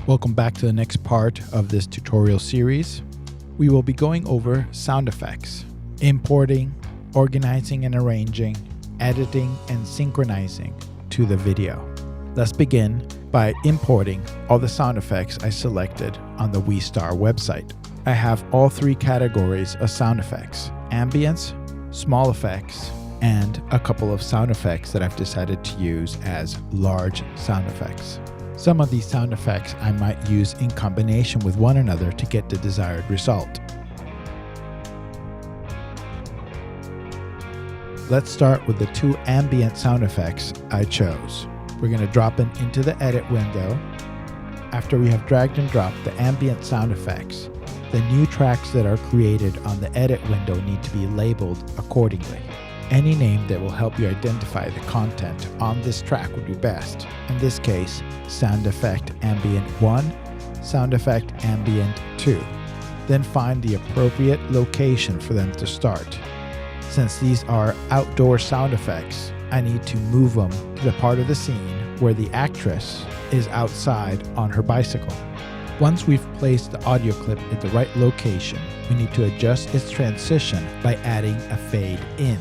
Welcome back to the next part of this tutorial series. We will be going over sound effects, importing, organizing and arranging, editing and synchronizing to the video. Let's begin by importing all the sound effects I selected on the WeStar website. I have all three categories of sound effects: ambience, small effects, and a couple of sound effects that I've decided to use as large sound effects. Some of these sound effects I might use in combination with one another to get the desired result. Let's start with the two ambient sound effects I chose. We're going to drop them into the edit window. After we have dragged and dropped the ambient sound effects, the new tracks that are created on the edit window need to be labeled accordingly. Any name that will help you identify the content on this track would be best. In this case, Sound Effect Ambient 1, Sound Effect Ambient 2. Then find the appropriate location for them to start. Since these are outdoor sound effects, I need to move them to the part of the scene where the actress is outside on her bicycle. Once we've placed the audio clip at the right location, we need to adjust its transition by adding a fade in.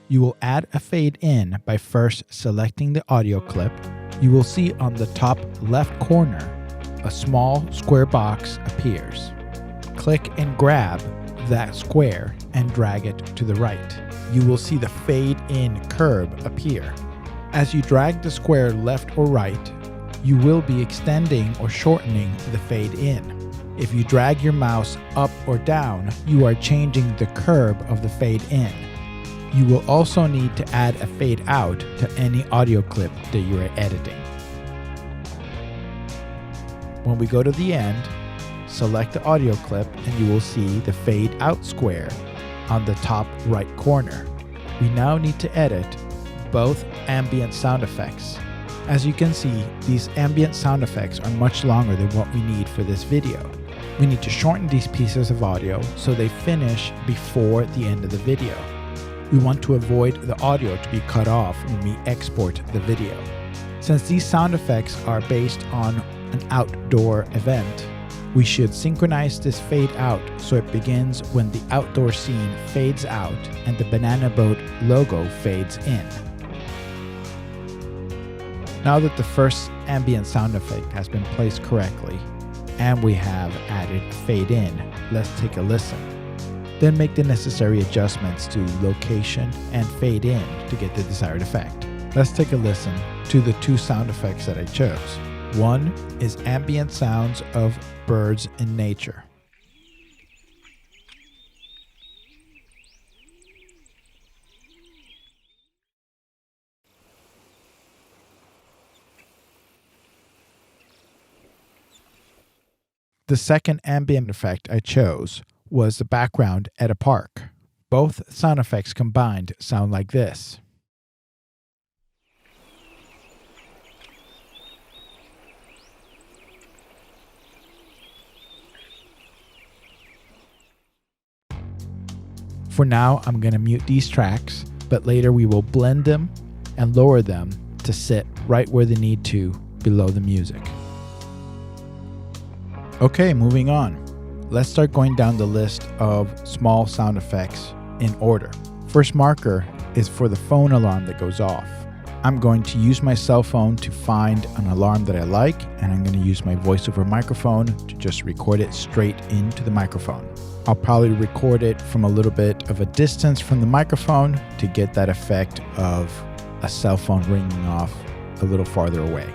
You will add a fade in by first selecting the audio clip. You will see on the top left corner, a small square box appears. Click and grab that square and drag it to the right. You will see the fade in curve appear. As you drag the square left or right, you will be extending or shortening the fade in. If you drag your mouse up or down, you are changing the curve of the fade in. You will also need to add a fade out to any audio clip that you are editing. When we go to the end, select the audio clip and you will see the fade out square on the top right corner. We now need to edit both ambient sound effects. As you can see, these ambient sound effects are much longer than what we need for this video. We need to shorten these pieces of audio so they finish before the end of the video. We want to avoid the audio to be cut off when we export the video. Since these sound effects are based on an outdoor event, we should synchronize this fade out so it begins when the outdoor scene fades out and the banana boat logo fades in. Now that the first ambient sound effect has been placed correctly and we have added a fade in, let's take a listen. Then make the necessary adjustments to location and fade in to get the desired effect. Let's take a listen to the two sound effects that I chose. One is ambient sounds of birds in nature. The second ambient effect I chose was the background at a park. Both sound effects combined sound like this. For now, I'm going to mute these tracks, but later we will blend them and lower them to sit right where they need to below the music. Okay, moving on. Let's start going down the list of small sound effects in order. First marker is for the phone alarm that goes off. I'm going to use my cell phone to find an alarm that I like, and I'm going to use my voiceover microphone to just record it straight into the microphone. I'll probably record it from a little bit of a distance from the microphone to get that effect of a cell phone ringing off a little farther away.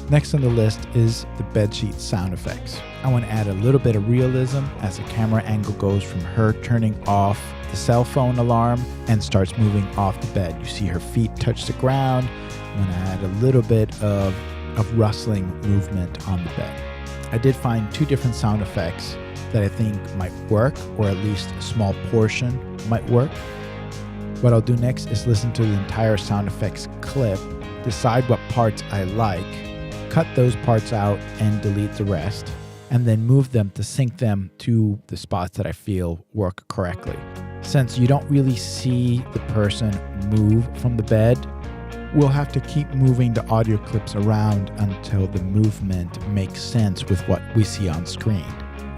Next on the list is the bedsheet sound effects. I want to add a little bit of realism as the camera angle goes from her turning off the cell phone alarm and starts moving off the bed. You see her feet touch the ground. I'm going to add a little bit of rustling movement on the bed. I did find two different sound effects that I think might work, or at least a small portion might work. What I'll do next is listen to the entire sound effects clip, decide what parts I like, cut those parts out and delete the rest, and then move them to sync them to the spots that I feel work correctly. Since you don't really see the person move from the bed, we'll have to keep moving the audio clips around until the movement makes sense with what we see on screen.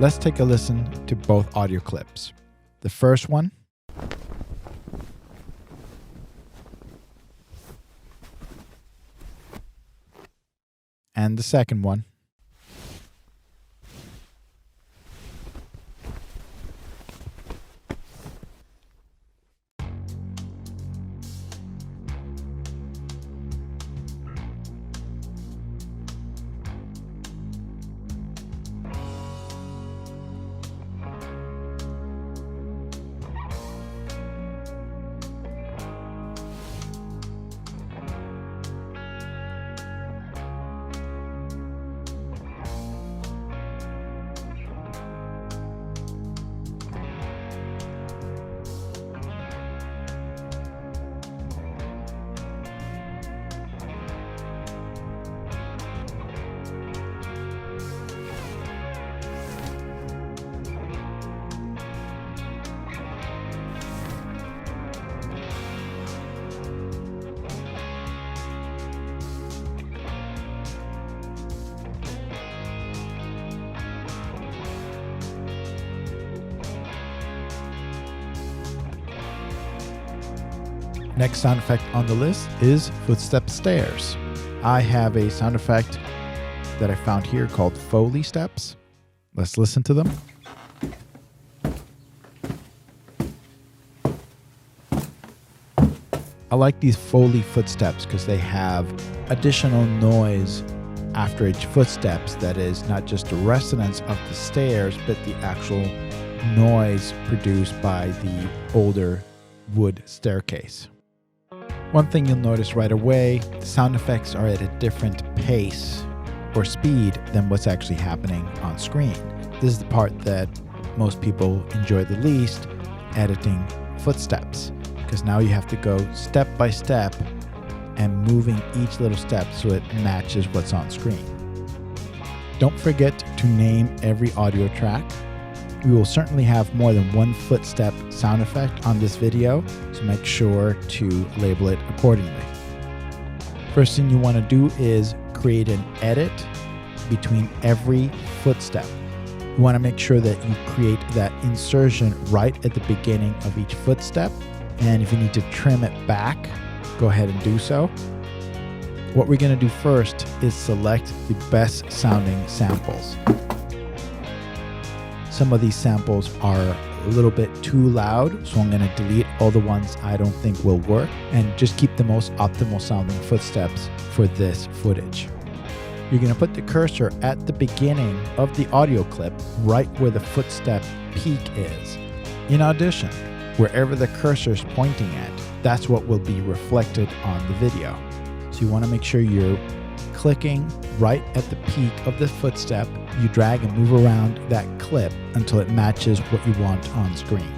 Let's take a listen to both audio clips. The first one. And the second one. Next sound effect on the list is footstep stairs. I have a sound effect that I found here called Foley steps. Let's listen to them. I like these Foley footsteps because they have additional noise after each footsteps that is not just the resonance of the stairs, but the actual noise produced by the older wood staircase. One thing you'll notice right away, the sound effects are at a different pace or speed than what's actually happening on screen. This is the part that most people enjoy the least, editing footsteps, because now you have to go step by step and moving each little step so it matches what's on screen. Don't forget to name every audio track. We will certainly have more than one footstep sound effect on this video, so make sure to label it accordingly. First thing you want to do is create an edit between every footstep. You want to make sure that you create that insertion right at the beginning of each footstep, and if you need to trim it back, go ahead and do so. What we're going to do first is select the best sounding samples. Some of these samples are a little bit too loud, so I'm going to delete all the ones I don't think will work and just keep the most optimal sounding footsteps for this footage. You're going to put the cursor at the beginning of the audio clip, right where the footstep peak is. In Audition, wherever the cursor is pointing at, that's what will be reflected on the video. So you want to make sure you're clicking right at the peak of the footstep. You drag and move around that clip until it matches what you want on screen.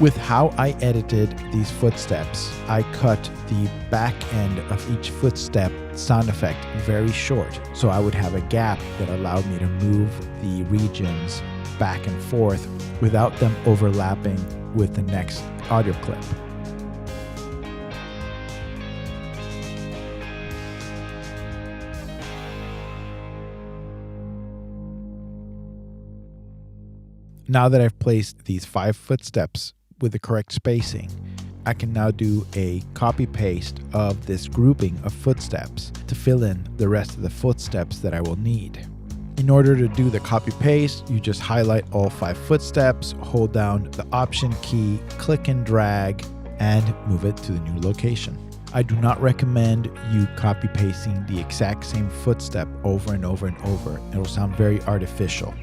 With how I edited these footsteps, I cut the back end of each footstep sound effect very short, so I would have a gap that allowed me to move the regions back and forth without them overlapping with the next audio clip. Now that I've placed these 5 footsteps with the correct spacing, I can now do a copy paste of this grouping of footsteps to fill in the rest of the footsteps that I will need. In order to do the copy paste, you just highlight all 5 footsteps, hold down the Option key, click and drag, and move it to the new location. I do not recommend you copy pasting the exact same footstep over and over and over. It will sound very artificial.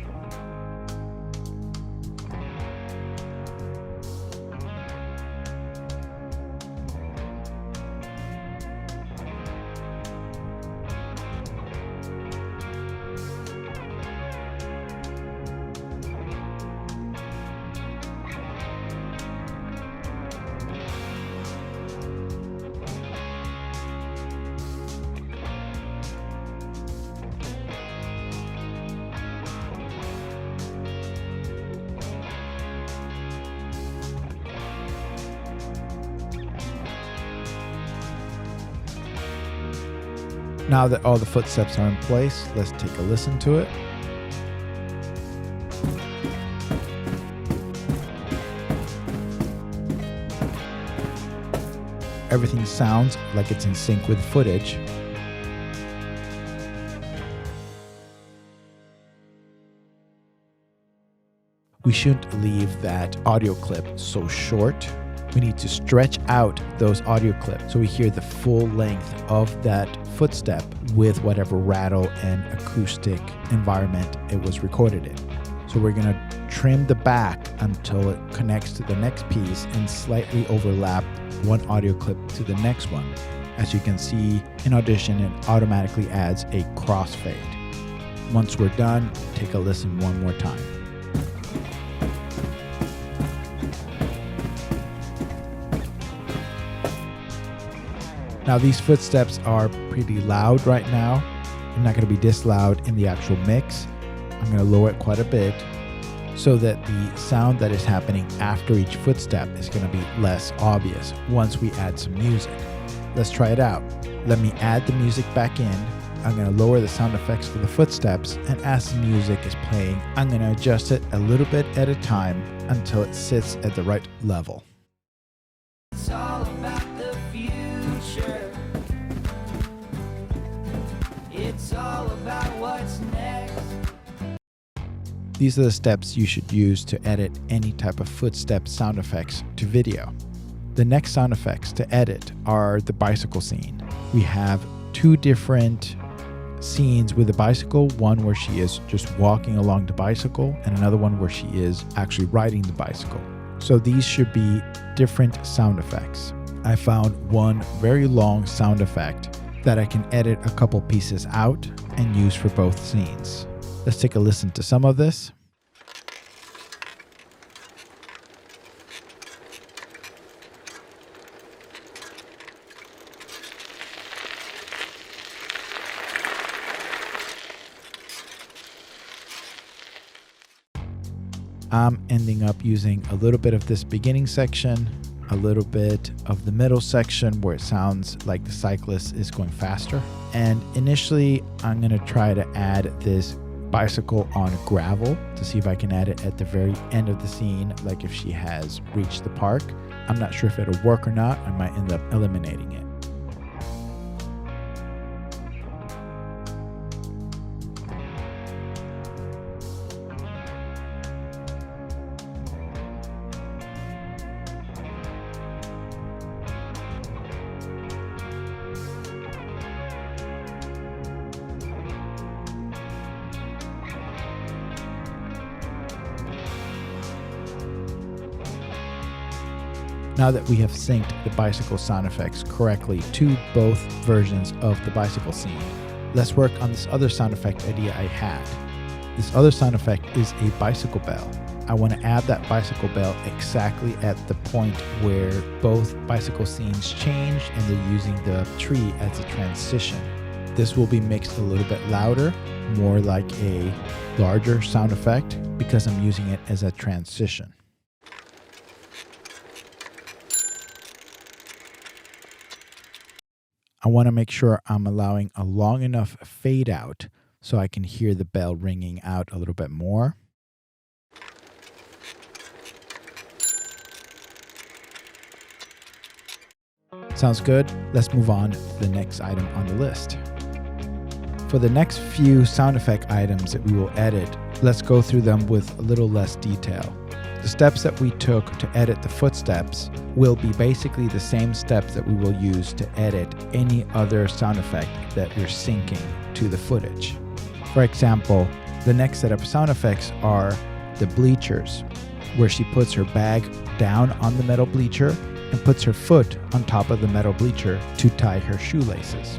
Now that all the footsteps are in place, let's take a listen to it. Everything sounds like it's in sync with footage. We shouldn't leave that audio clip so short. We need to stretch out those audio clips so we hear the full length of that footstep with whatever rattle and acoustic environment it was recorded in. So we're going to trim the back until it connects to the next piece and slightly overlap one audio clip to the next one. As you can see in Audition, it automatically adds a crossfade. Once we're done, take a listen one more time. Now these footsteps are pretty loud right now. They're not going to be this loud in the actual mix. I'm going to lower it quite a bit so that the sound that is happening after each footstep is going to be less obvious once we add some music. Let's try it out. Let me add the music back in. I'm going to lower the sound effects for the footsteps, and as the music is playing, I'm going to adjust it a little bit at a time until it sits at the right level. It's all about the future. It's all about what's next. These are the steps you should use to edit any type of footstep sound effects to video. The next sound effects to edit are the bicycle scene. We have two different scenes with the bicycle, one where she is just walking along the bicycle and another one where she is actually riding the bicycle. So these should be different sound effects. I found one very long sound effect that I can edit a couple pieces out and use for both scenes. Let's take a listen to some of this. I'm ending up using a little bit of this beginning section, a little bit of the middle section where it sounds like the cyclist is going faster. And initially, I'm going to try to add this bicycle on gravel to see if I can add it at the very end of the scene, like if she has reached the park. I'm not sure if it'll work or not. I might end up eliminating it. Now that we have synced the bicycle sound effects correctly to both versions of the bicycle scene, let's work on this other sound effect idea I had. This other sound effect is a bicycle bell. I want to add that bicycle bell exactly at the point where both bicycle scenes change and they're using the tree as a transition. This will be mixed a little bit louder, more like a larger sound effect because I'm using it as a transition. I want to make sure I'm allowing a long enough fade out so I can hear the bell ringing out a little bit more. Sounds good? Let's move on to the next item on the list. For the next few sound effect items that we will edit, let's go through them with a little less detail. The steps that we took to edit the footsteps will be basically the same steps that we will use to edit any other sound effect that we're syncing to the footage. For example, the next set of sound effects are the bleachers, where she puts her bag down on the metal bleacher and puts her foot on top of the metal bleacher to tie her shoelaces.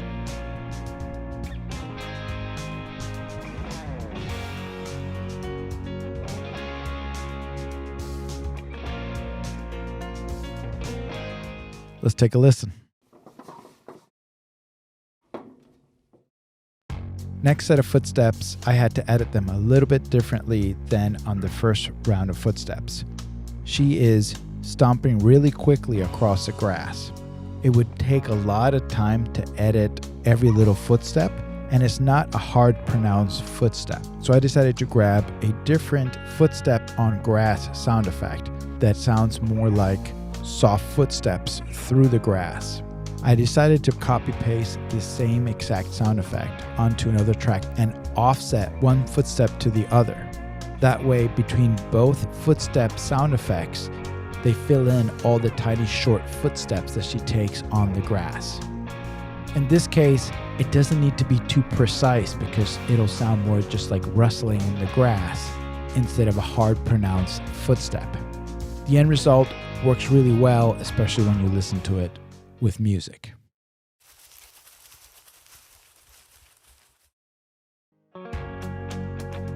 Let's take a listen. Next set of footsteps, I had to edit them a little bit differently than on the first round of footsteps. She is stomping really quickly across the grass. It would take a lot of time to edit every little footstep, and it's not a hard pronounced footstep. So I decided to grab a different footstep on grass sound effect that sounds more like soft footsteps through the grass. I decided to copy paste the same exact sound effect onto another track and offset one footstep to the other. That way, between both footstep sound effects, they fill in all the tiny short footsteps that she takes on the grass. In this case, it doesn't need to be too precise because it'll sound more just like rustling in the grass instead of a hard pronounced footstep. The end result works really well, especially when you listen to it with music.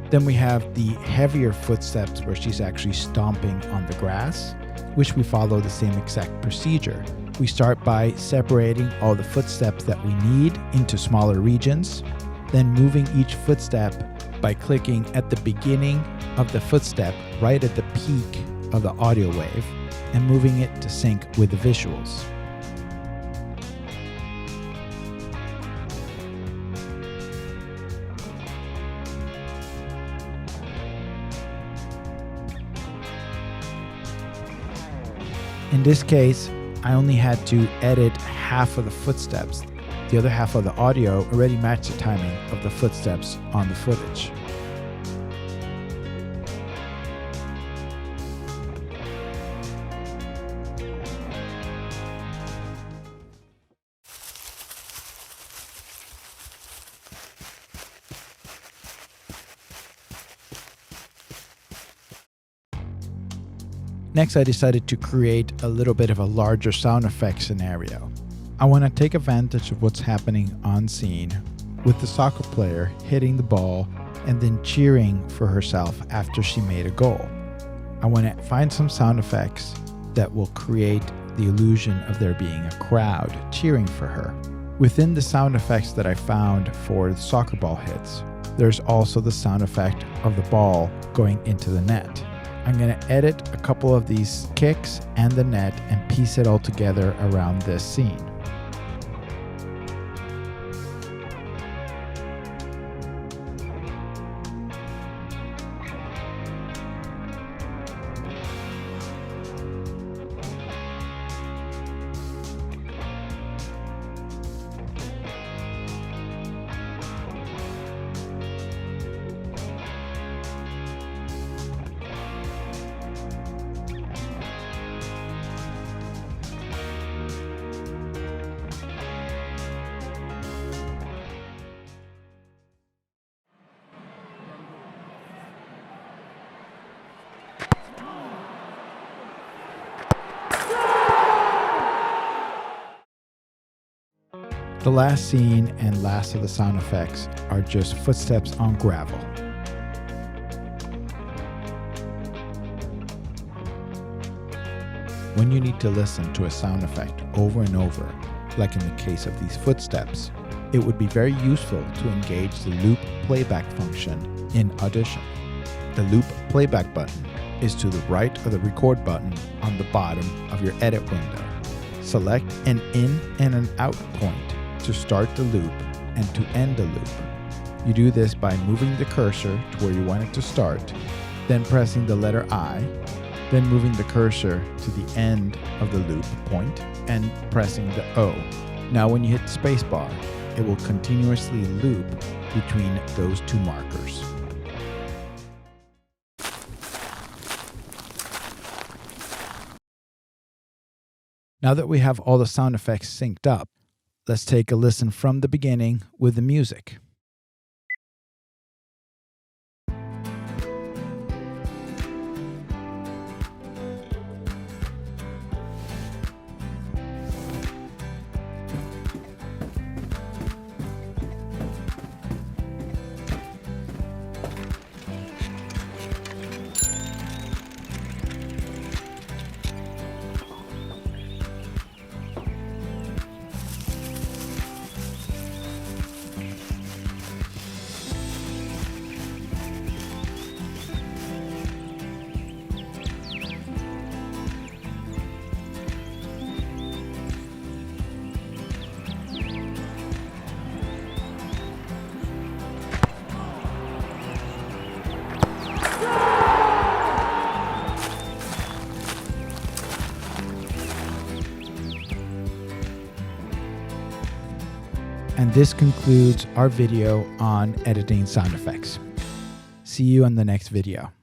Then we have the heavier footsteps where she's actually stomping on the grass, which we follow the same exact procedure. We start by separating all the footsteps that we need into smaller regions, then moving each footstep by clicking at the beginning of the footstep right at the peak of the audio wave and moving it to sync with the visuals. In this case, I only had to edit half of the footsteps. The other half of the audio already matched the timing of the footsteps on the footage. Next, I decided to create a little bit of a larger sound effect scenario. I want to take advantage of what's happening on scene with the soccer player hitting the ball and then cheering for herself after she made a goal. I want to find some sound effects that will create the illusion of there being a crowd cheering for her. Within the sound effects that I found for the soccer ball hits, there's also the sound effect of the ball going into the net. I'm going to edit a couple of these kicks and the net and piece it all together around this scene. The last scene and last of the sound effects are just footsteps on gravel. When you need to listen to a sound effect over and over, like in the case of these footsteps, it would be very useful to engage the loop playback function in Audition. The loop playback button is to the right of the record button on the bottom of your edit window. Select an in and an out point to start the loop and to end the loop. You do this by moving the cursor to where you want it to start, then pressing the letter I, then moving the cursor to the end of the loop point and pressing the O. Now when you hit the spacebar, it will continuously loop between those two markers. Now that we have all the sound effects synced up, let's take a listen from the beginning with the music. And this concludes our video on editing sound effects. See you in the next video.